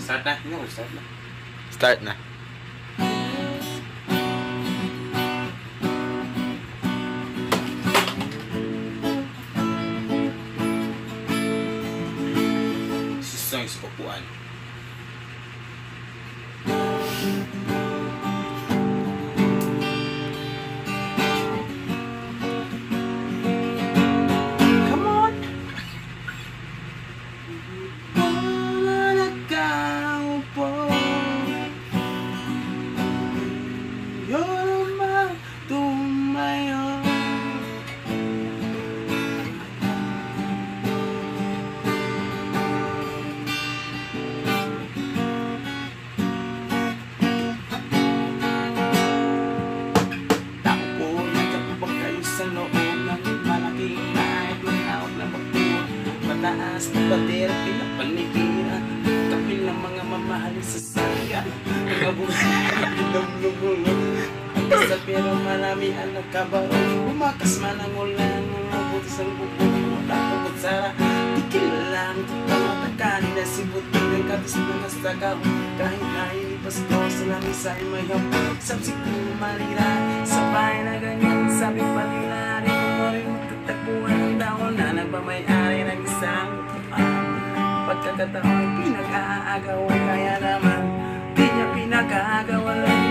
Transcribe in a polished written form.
Start na. No, start na. Start na. Susong sa upuan. Mataas na pader, pinapanigiran kapil ng mga mamahalin sa saya. Mga buhay ang basta pero marami ang nagkabaro. Umakas man ang ulan, mga butas ang bubong. Wala ko kutsara, tikil lang tutamatakan na si buting ng katis na nasagaw. Kahit na ilipas ko sa langis ay mayam. Sabsik ko malira, sabay na ganyan. Sabi pa nila, rin mo rin magtatakbuhan ng taon na nagmamayari ng isang pagkakataon pinag-aagawan, kaya naman di niya pinag-aagawan.